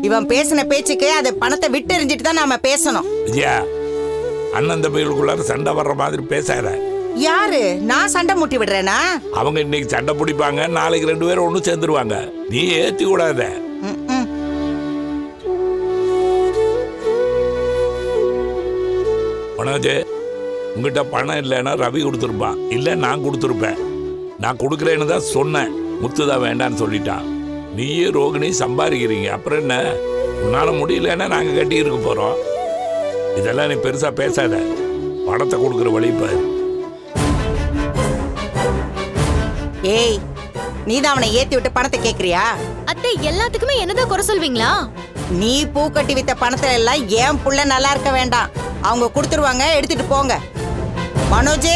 இவன் பேசின பேச்சுக்கு அது பணத்தை விட்டு எறிஞ்சிட்டு தான் நாம பேசணும். விஜயா, அண்ணன் தம்பிகளுக்குள்ளார சண்டை வர்ற மாதிரி பேசாத. யாரு நான் சண்டை மூட்டி விடுறேனா? அவங்க இன்னைக்கு சண்டை பிடிப்பாங்க, நாளைக்கு 2 பேரும் ஒண்ணு சேர்ந்துருவாங்க. நீ ஏத்தி கூடாத. மனோஜ், உங்ககிட்ட பணம் இல்லைன்னா ரவி கொடுத்துருப்பான், இல்லை நான் கொடுத்துருப்பேன். நான் கொடுக்குறேன்னு தான் சொன்னேன், முத்துதான் வேண்டான்னு சொல்லிட்டான். நீயே ரோகிணி சம்பாதிக்கிறீங்க, அப்புறம் என்ன? உன்னால முடியலன்னா நாங்க கட்டி இருக்க போறோம். இதெல்லாம் நீ பெருசா பேசாத. பணத்தை கொடுக்குற வழி பாரு. ஏய், நீதான் அவனை ஏத்தி விட்டு பணத்தை கேக்குறியா? அத்தை, எல்லாத்துக்குமே என்னதான் குறை சொல்வீங்களா? நீ பூ கட்டி வித்த பணத்துல எல்லாம் ஏன் புள்ள நல்லா இருக்க வேண்டாம். அவங்க கொடுத்துருவாங்க, எடுத்துட்டு போங்க. மனோஜ்,